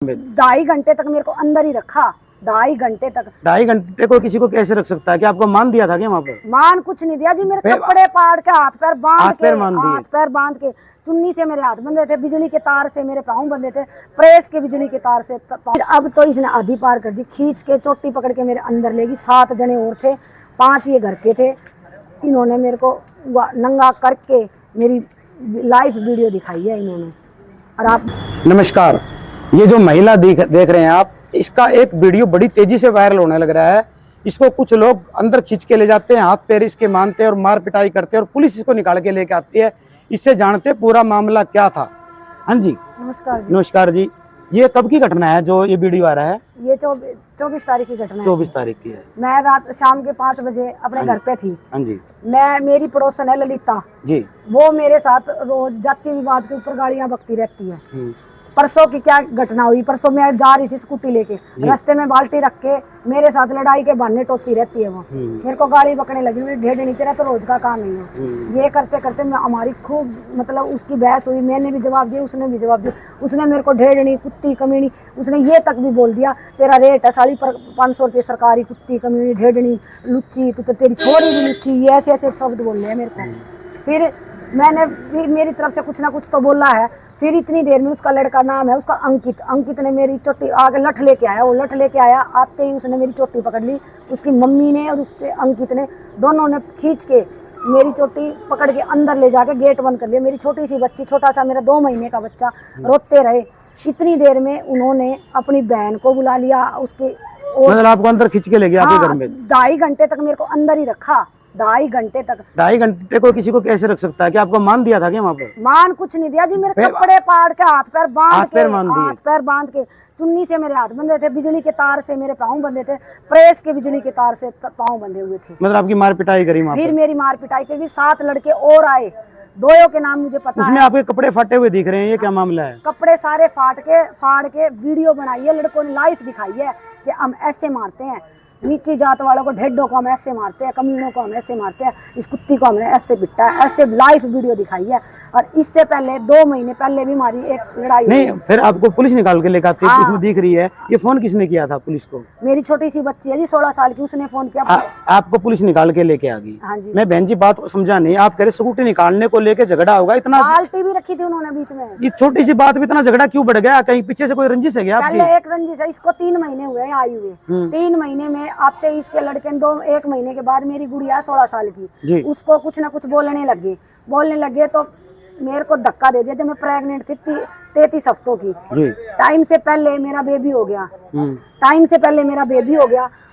2.5 घंटे तक मेरे को अंदर ही रखा। 2.5 घंटे तक। 2.5 घंटे को किसी को कैसे रख सकता है? कि आपको मान दिया था क्या वहाँ पे? मान कुछ नहीं दिया जी, मेरे कपड़े पाड़ के हाथ पैर बांध के चुन्नी से मेरे हाथ बंधे थे, बिजली के तार से मेरे पाँव बंधे थे, प्रेस के बिजली के तार से। फिर अब तो इसने आधी पार कर दी, खींच के चोटी पकड़ के मेरे अंदर लेगी। 7 जने और थे, 5 ये घर के थे। इन्होंने मेरे को नंगा करके मेरी लाइव वीडियो दिखाई है इन्होंने। और आप नमस्कार, ये जो महिला देख रहे हैं आप, इसका एक वीडियो बड़ी तेजी से वायरल होने लग रहा है। इसको कुछ लोग अंदर खींच के ले जाते हैं, हाथ पैर इसके मानते हैं और मार पिटाई करते हैं और पुलिस इसको निकाल के लेके आती है। इससे जानते पूरा मामला क्या था। हाँ जी, नमस्कार जी। नमस्कार जी। ये कब की घटना है जो ये वीडियो आ रहा है? ये 24 तारीख की घटना है। 24 तारीख की है। मैं रात शाम के 5 बजे अपने घर पे थी। हाँ जी। मेरी पड़ोसन है ललिता जी। वो मेरे साथ रोज जाति विवाद के ऊपर गालियां बकती रहती है। परसों की क्या घटना हुई, परसों मैं जा रही थी स्कूटी लेके, रास्ते में बाल्टी रख के मेरे साथ लड़ाई के बहाने टोकती रहती है। वो मेरे को गाली बकने लगी, मेरी ढेर नहीं तेरा तो रोज का काम नहीं है। ये करते करते मैं हमारी खूब मतलब उसकी बहस हुई। मैंने भी जवाब दिया, उसने भी जवाब दिया। उसने मेरे को ढेड़नी कुत्ती कमीनी, उसने ये तक भी बोल दिया तेरा रेट है साली पर 500 रुपये सरकारी, कुत्ती कमीनी ढेड़नी लुच्ची, तू तो तेरी छोरी भी लुच्ची, ये ऐसे ऐसे शब्द बोल रहे हैं मेरे को। फिर मैंने भी मेरी तरफ से कुछ ना कुछ तो बोला है। फिर इतनी देर में उसका लड़का नाम है उसका अंकित ने मेरी चोटी आगे लठ लेके आया। वो लठ लेके आया, आते ही उसने मेरी चोटी पकड़ ली। उसकी मम्मी ने और उसके अंकित ने दोनों ने खींच के मेरी चोटी पकड़ के अंदर ले जाके गेट बंद कर लिया। मेरी छोटी सी बच्ची, छोटा सा मेरा 2 महीने का बच्चा रोते रहे। इतनी देर में उन्होंने अपनी बहन को बुला लिया उसके, मतलब आपको अंदर खींच के ले गया आपके घर में? 2.5 घंटे तक मेरे को अंदर ही रखा। 2.5 घंटे तक। 2.5 घंटे को किसी को कैसे रख सकता है? कि आपको मान दिया था क्या वहाँ पे? मान कुछ नहीं दिया जी, मेरे कपड़े पाड़ के हाथ पैर बांध के चुन्नी से मेरे हाथ बंधे थे, बिजली के तार से मेरे पाँव बंधे थे, प्रेस के बिजली के तार से पाँव बंधे हुए थे। मतलब आपकी मार पिटाई करी वहाँ पे? फिर मेरी मार पिटाई की। 7 लड़के और आए, 2 के नाम मुझे पता उसमें है। आपके कपड़े फटे हुए दिख रहे हैं, ये क्या मामला है? कपड़े सारे फाड़ के वीडियो बनाई है लड़कों ने, लाइव दिखाई है कि हम ऐसे मारते हैं, नीची जात वालों को, ढेडों को हम ऐसे मारते हैं, कमीनों को हम ऐसे मारते हैं, इस कुत्ती को हमने ऐसे पिटा है, ऐसे लाइव वीडियो दिखाई है। और इससे पहले 2 महीने पहले भी हमारी एक लड़ाई नहीं, फिर आपको पुलिस निकाल के लेकर आती है। इसमें दिख रही है। ये फोन किसने किया था पुलिस को? मेरी छोटी सी बच्ची है जी 16 साल की, उसने फोन किया। आपको पुलिस निकाल के लेके आ गई? हाँ जी। मैं बहन जी बात को समझा नहीं, आप कह रहे स्कूटी निकालने को लेके झगड़ा होगा इतना? बाल्टी भी रखी थी उन्होंने बीच में। ये छोटी सी बात में इतना झगड़ा क्यों बढ़ गया? कहीं पीछे से कोई रंजिश है क्या आपकी? पहले एक रंजिश है, इसको 3 महीने हुए आई हुए। 3 महीने में आते ही इसके लड़के 1 महीने के बाद मेरी गुड़िया 16 साल की, उसको कुछ ना कुछ बोलने लगे तो मेरे को धक्का दे दिया। जब मैं प्रेग्नेंट थी 33 हफ्तों की, टाइम से पहले मेरा बेबी हो गया।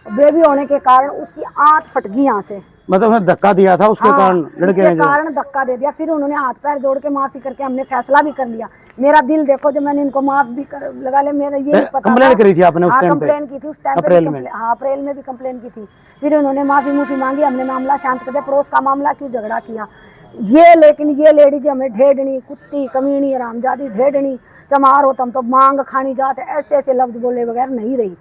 बेबी होने के कारण उसकी आंत फट गई यहाँ से। मतलब उन्हें धक्का दिया था उसके कारण लड़के ने कारण धक्का दे दिया। फिर उन्होंने हाथ पैर जोड़ के माफी करके हमने फैसला भी कर लिया। मेरा दिल देखो, जब मैंने इनको माफ भी लगा ले, मेरा ये पता कंप्लेन करी थी आपने उस टाइम पे? कंप्लेन की थी उस टाइम पे, अप्रैल में भी कंप्लेन की थी। फिर उन्होंने माफी मांगी, हमने मामला शांत कर दिया। पड़ोस का मामला क्यों झगड़ा किया लेकिन ये लेडीज हमें ढेडनी कुत्ती कमीनी हरामजादी ढेडनी चमार हो तुम तो मांग खानी जाते, ऐसे ऐसे लफ्ज बोले बगैर नहीं रही।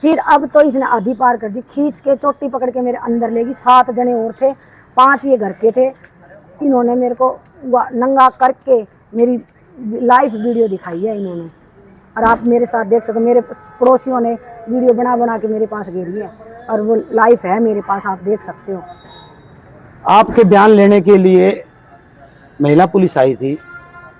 फिर अब तो इसने आधी पार कर दी, खींच के चोटी पकड़ के मेरे अंदर लेगी। 7 जने और थे, 5 ये घर के थे। इन्होंने मेरे को नंगा करके मेरी लाइव वीडियो दिखाई है इन्होंने। और आप मेरे साथ देख सकते, मेरे पड़ोसियों ने वीडियो बना के मेरे पास घेरी है और वो लाइव है मेरे पास, आप देख सकते हो। आपके बयान लेने के लिए महिला पुलिस आई थी।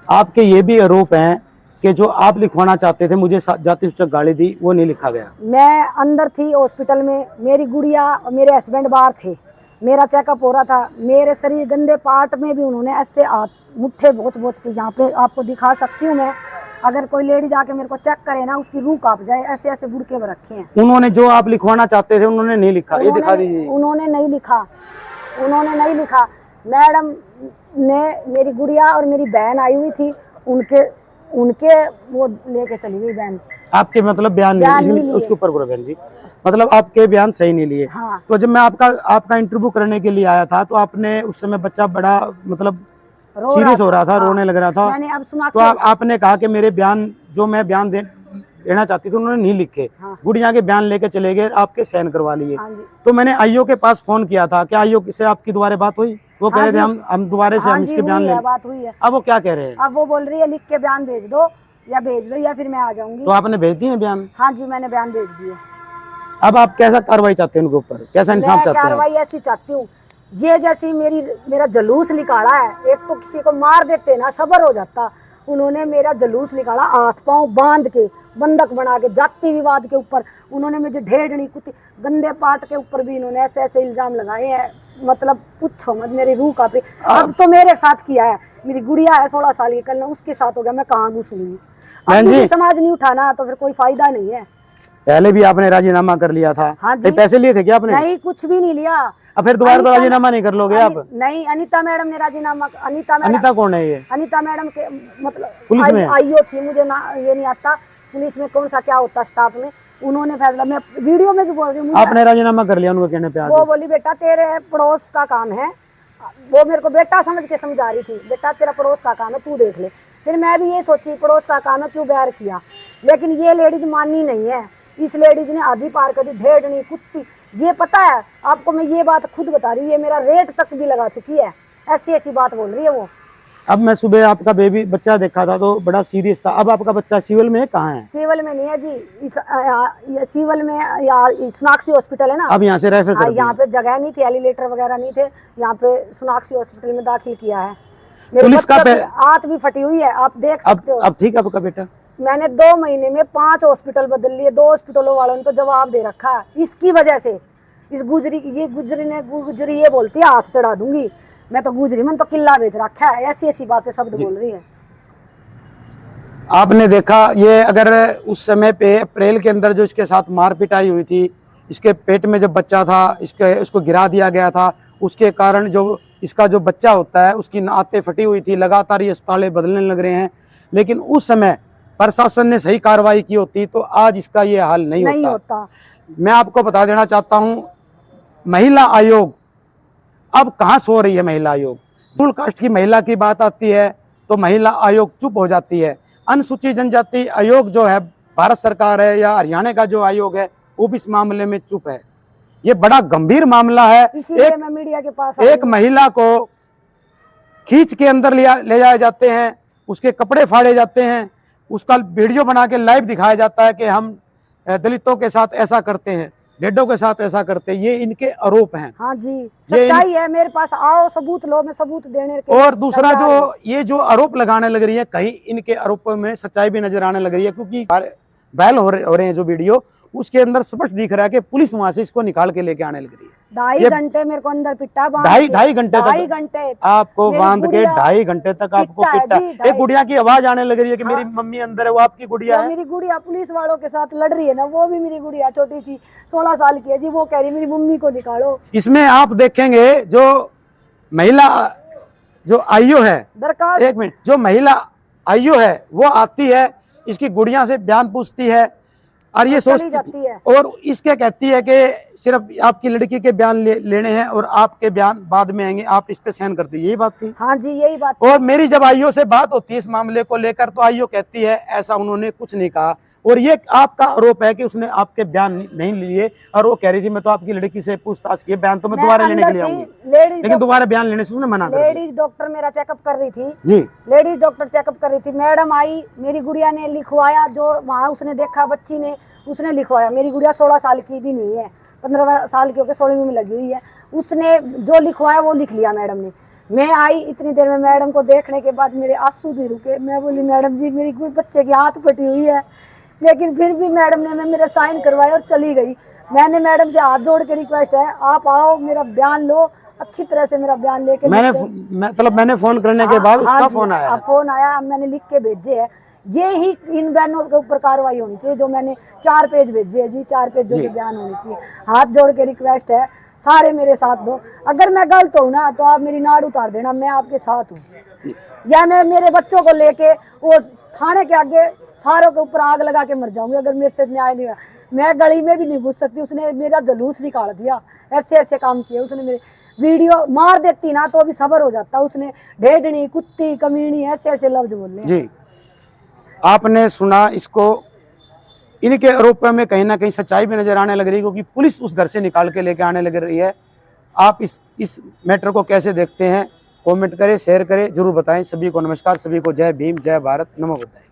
आपके ये भी आरोप हैं कि जो आप लिखवाना चाहते थे, मुझे जाति सूचक गाली दी, वो नहीं लिखा गया। मैं अंदर थी हॉस्पिटल में, मेरी गुड़िया और मेरे हस्बैंड बाहर थे, मेरा चेकअप हो रहा था। मेरे शरीर गंदे पार्ट में भी उन्होंने ऐसे मुट्ठे बोच के, यहाँ पे आपको दिखा सकती हूँ मैं, अगर कोई लेडी जाके मेरे को चेक करे ना उसकी रूह कांप जाए, ऐसे ऐसे बुड़के रखे हैं। उन्होंने जो आप लिखवाना चाहते थे उन्होंने नहीं लिखा, ये दिखा दीजिए। उन्होंने नहीं लिखा। मैडम ने, मेरी गुड़िया और मेरी बहन आई हुई थी, उनके वो लेके चली गई बहन। आपके मतलब बयान नहीं उसके ऊपर बहन जी, मतलब आपके बयान सही नहीं लिए। हाँ। तो जब मैं आपका इंटरव्यू करने के लिए आया था तो आपने उस समय बच्चा बड़ा मतलब सीरियस हो रहा था, रोने लग रहा था। मैंने अब सुना तो आपने कहा कि मेरे बयान जो मैं बयान देना चाहती थी उन्होंने नहीं लिखे। गुड़िया के बयान लेके चले गए, आपके साइन करवा लिए। तो मैंने आईओ के पास फोन किया था, क्या आईओ से आपकी दोबारा बात हुई? वो कह रहे थे हम दोबारा से हम इसके बयान ले। बात हुई है। अब वो क्या कह रहे हैं? अब वो बोल रही है लिख के बयान भेज दो, या भेज दो या फिर मैं आ जाऊंगी। तो आपने भेज दिए बयान? हाँ जी, मैंने बयान भेज दिए। अब आप कैसा कार्रवाई चाहते हैं उनके ऊपर, कैसा इंसाफ मैं चाहते हैं? कार्रवाई ऐसी चाहती हूँ, ये जैसी मेरा जलूस निकाला है, एक तो किसी को मार देते ना सबर हो जाता, उन्होंने मेरा जलूस निकाला हाथ पांव बांध के, बंधक बना के, जाति विवाद के ऊपर उन्होंने मुझे ढेड़नी कुत्ती गंदे पाठ के ऊपर भी इन्होंने ऐसे ऐसे इल्जाम लगाए हैं, मतलब पूछो मत, मेरी रूह कांपी। अब तो मेरे साथ किया है, मेरी गुड़िया है 16 साल की, कल उसके साथ हो गया, मैं कहाँ घुसूंगी? अब समाज नहीं उठाना तो फिर कोई फायदा नहीं है। पहले भी आपने राजीनामा कर लिया था? हाँ जी। पैसे लिए थे क्या आपने? नहीं, कुछ भी नहीं लिया। अब फिर दोबारा तो राजीनामा नहीं कर लोगे आप? नहीं, अनीता मैडम ने राजीनामा, अनीता कौन है ये? अनीता मैडम के मतलब पुलिस में आईओ थी, मुझे ना ये नहीं आता पुलिस में कौन सा क्या होता स्टाफ में, उन्होंने फैसला, मैं वीडियो में भी बोल रही हूँ, आपने राजीनामा कर लिया उनको कहने पे? वो बोली बेटा तेरे पड़ोस का काम है, वो मेरे को बेटा समझ के समझा रही थी, बेटा तेरा पड़ोस का काम है तू देख ले। फिर मैं भी ये सोची पड़ोस का काम है क्यों बैर किया, लेकिन ये लेडीज माननी नहीं है, इस लेडीज ने आधी पार कर दी, ढेड़नी कुत्ती। ये पता है आपको, मैं ये बात खुद बता रही हूँ, ये मेरा रेट तक भी लगा चुकी है, ऐसी ऐसी बात बोल रही है वो। अब मैं सुबह आपका बेबी बच्चा देखा था तो बड़ा सीरियस था, अब आपका बच्चा सिविल में है? कहाँ है? सिविल में नहीं है जी, सिविल में या सोनाक्षी हॉस्पिटल है ना, अब यहाँ से रेफर कर दिया? यहाँ पे जगह नहीं थी, एलिवेटर वगैरह नहीं थे, यहाँ पे सोनाक्षी हॉस्पिटल में दाखिल किया है। पुलिस का हाथ भी फटी हुई है, आप देख सकते हो। अब ठीक है आपका बेटा? मैंने 2 महीने में 5 हॉस्पिटल बदल लिए, 2 हॉस्पिटलों वालों ने तो जवाब दे रखा है इसकी वजह से। इस गुजरी ये बोलती है हाथ चढ़ा दूंगी, मैं तो गुजरी मन तो किला बेच रखा है, ऐसी ऐसी बातें शब्द बोल रही है। आपने देखा ये, अगर उस समय पे अप्रैल के अंदर जो इसके साथ मार पिटाई हुई थी, इसके पेट में जब बच्चा था उसको गिरा दिया गया था, उसके कारण जो इसका जो बच्चा होता है उसकी आंतें फटी हुई थी, लगातार ये अस्पतालें बदलने लग रहे हैं, लेकिन उस समय प्रशासन ने सही कार्रवाई की होती तो आज इसका ये हाल नहीं होता। मैं आपको बता देना चाहता हूं, महिला आयोग अब कहां सो रही है? महिला आयोग, शेड्यूल कास्ट की महिला की बात आती है तो महिला आयोग चुप हो जाती है। अनुसूचित जनजाति आयोग जो है भारत सरकार है या हरियाणा का जो आयोग है वो भी इस मामले में चुप है। ये बड़ा गंभीर मामला है। मैं मीडिया के पास एक महिला को खींच के अंदर ले जाए जाते हैं, उसके कपड़े फाड़े जाते हैं, उसका वीडियो बना के लाइव दिखाया जाता है कि हम दलितों के साथ ऐसा करते हैं, डेडों के साथ ऐसा करते हैं। ये इनके आरोप हैं। हाँ जी, सच्चाई है, मेरे पास आओ सबूत लो, मैं सबूत देने के। और दूसरा जो आरोप लगाने लग रही है, कहीं इनके आरोपों में सच्चाई भी नजर आने लग रही है, क्योंकि वायरल हो रहे हैं जो वीडियो, उसके अंदर स्पष्ट दिख रहा है कि पुलिस वहां से इसको निकाल के लेके आने लग रही है। 2.5 घंटे मेरे को अंदर पिटा, ढाई घंटे आपको बांध के 2.5 घंटे तक आपको पिटा। एक गुड़िया की आवाज आने लग रही है कि मेरी मम्मी अंदर है, वो आपकी गुड़िया है? मेरी गुड़िया पुलिस वालों के साथ लड़ रही है ना, वो भी मेरी गुड़िया छोटी सी 16 साल की है जी, वो कह रही मेरी मम्मी को निकालो। इसमें आप देखेंगे जो महिला जो आईओ है, दरकार एक मिनट, जो महिला आईओ है वो आती है, इसकी गुड़िया से बयान पूछती है और ये सोचती जाती है, और इसके कहती है कि सिर्फ आपकी लड़की के बयान लेने हैं और आपके बयान बाद में आएंगे, आप इस पे सहन करती है। यही बात थी? हाँ जी, यही बात। और मेरी जब आईओ से बात होती है इस मामले को लेकर तो आईओ कहती है ऐसा उन्होंने कुछ नहीं कहा, और ये आपका आरोप है कि उसने आपके बयान नहीं लिए, और वो कह रही थी मैं तो आपकी लड़की से पूछताछ किए, बयान तो मैं दोबारा लेने के लिए आऊंगी, लेकिन दोबारा बयान लेने से उसने मना कर दिया। लेडीज डॉक्टर मेरा चेकअप कर रही थी जी, लेडीज डॉक्टर चेकअप कर रही थी, मैडम आई, मेरी गुड़िया ने लिखवाया, जो वहाँ उसने देखा बच्ची ने, उसने लिखवाया। मेरी गुड़िया 16 साल की भी नहीं है, 15 साल की होकर 16वीं में लगी हुई है, उसने जो लिखवाया वो लिख लिया मैडम ने। मैं आई, इतनी देर में मैडम को देखने के बाद मेरे आंसू भी रुके, मैं बोली मैडम जी मेरी बच्चे की हाथ फटी हुई है, लेकिन फिर भी मैडम ने मेरे साइन करवाए और चली गई। मैंने मैडम से हाथ जोड़ के रिक्वेस्ट है, आप आओ मेरा बयान लो, अच्छी तरह से मेरा बयान लेके। मैंने फोन करने के बाद उसका फोन आया? फोन आया, मैंने लिख के भेजे है। ये ही इन बयानों के ऊपर कार्रवाई होनी चाहिए, जो मैंने 4 पेज भेजे है जी, 4 पेज जो बयान होने चाहिए। हाथ जोड़ के रिक्वेस्ट है, सारे मेरे साथ दो, अगर मैं गलत हूँ ना तो आप मेरी नाड़ उतार देना, मैं आपके साथ हूँ। या मैं मेरे बच्चों को लेके वो थाने के आगे सारों के ऊपर आग लगा के मर जाऊंगी अगर मेरे से न्याय नहीं हुआ। मैं गली में भी नहीं घुस सकती, उसने मेरा जलूस निकाल दिया, ऐसे ऐसे काम किए उसने। मेरे वीडियो मार देती ना तो अभी सबर हो जाता, उसने ढेडनी कुत्ती कमीनी ऐसे ऐसे लफ्ज बोले जी। आपने सुना इसको, इनके आरोपों में कहीं ना कहीं सच्चाई भी नजर आने लग रही है, क्योंकि पुलिस उस घर से निकाल के लेके आने लग रही है। आप इस मैटर को कैसे देखते हैं? कमेंट करें, शेयर करें, जरूर बताएं। सभी को नमस्कार, सभी को जय भीम, जय भारत, नमो बुद्धाय।